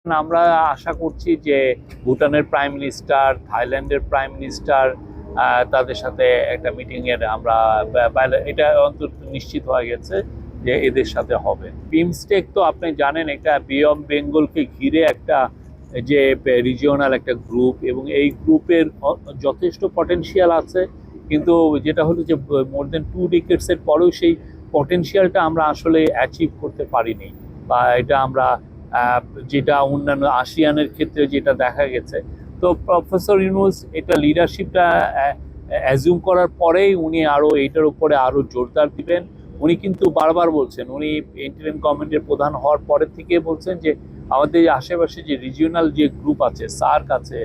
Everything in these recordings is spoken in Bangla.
আমরা আশা করছি যে ভুটানের প্রাইম মিনিস্টার, থাইল্যান্ডের প্রাইম মিনিস্টার, তাদের সাথে একটা মিটিং এর আমরা এটা অন্তত নিশ্চিত হয়ে গেছে যে এদের সাথে হবে। বিমস্টেক তো আপনি জানেন এটা বে অফ বেঙ্গলকে ঘিরে একটা যে রিজিওনাল একটা গ্রুপ, এবং এই গ্রুপের যথেষ্ট পটেনশিয়াল আছে, কিন্তু যেটা হলো যে মোর দেন 2 ডিকেডসের পরেও সেই পটেনশিয়ালটা আমরা আসলে অ্যাচিভ করতে পারিনি, বা এটা আমরা যেটা অন্যান্য আসিয়ানের ক্ষেত্রে যেটা দেখা গেছে। তো প্রফেসর ইউনূস এটা লিডারশিপটা অ্যাজিউম করার পরেই উনি আরও এইটার উপরে আরও জোরদার দিবেন। উনি কিন্তু বারবার বলছেন, উনি ইন্টারিম গভর্নমেন্টের প্রধান হওয়ার পরের থেকে বলছেন যে আমাদের আশেপাশে যে রিজিওনাল যে গ্রুপ আছে, সার্ক আছে,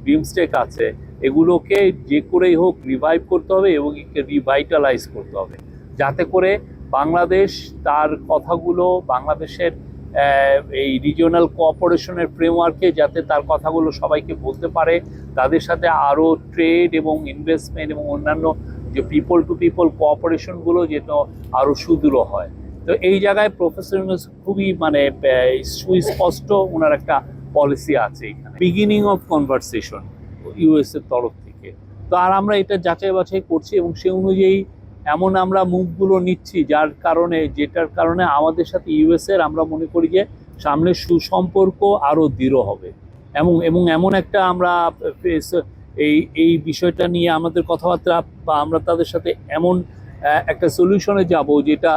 বিমস্টেক আছে, এগুলোকে যে করেই হোক রিভাইভ করতে হবে এবং রিভাইটালাইজ করতে হবে, যাতে করে বাংলাদেশ তার কথাগুলো বাংলাদেশের এই রিজিওনাল কোঅপারেশনের ফ্রেমওয়ার্কে যাতে তার কথাগুলো সবাইকে বলতে পারে, তাদের সাথে আরও ট্রেড এবং ইনভেস্টমেন্ট এবং অন্যান্য যে পিপল টু পিপল কোঅপারেশনগুলো যেন আরও সুদৃঢ় হয়। তো এই জায়গায় প্রফেসর ইউনূস খুবই সুস্পষ্ট ওনার একটা পলিসি আছে এখানে, বিগিনিং অফ কনভারসেশন ইউএস এর তরফ থেকে। তো আর আমরা এটা যাচাই বাছাই করছি এবং সে অনুযায়ী এমন আমরা মুভগুলো নিচ্ছি যেটার কারণে আমাদের সাথে ইউএস এর আমরা মনে করি যে সামনে সুসম্পর্ক আরও দৃঢ় হবে, এবং এমন একটা আমরা এই বিষয়টা নিয়ে আমাদের কথাবার্তা, বা আমরা তাদের সাথে এমন একটা সলিউশনে যাব যেটা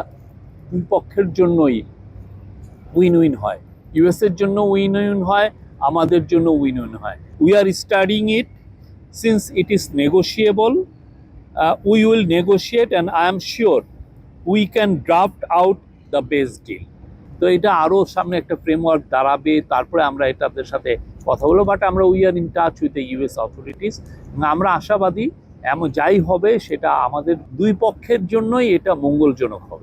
দুই পক্ষের জন্যই উইন উইন হয়। ইউএস এর জন্য উইন উইন হয়, আমাদের জন্য উইন উইন হয়। We are studying it since it is negotiable. We will negotiate and I am sure we can draft out the best deal. তো এটা আরও সামনে একটা ফ্রেমওয়ার্ক দাঁড়াবে, তারপরে আমরা এটাদের সাথে কথা বলবো। বাট আমরা we are in touch with the US authorities, আমরা আশাবাদী এমন যাই হবে সেটা আমাদের দুই পক্ষের জন্যই এটা মঙ্গলজনক হবে।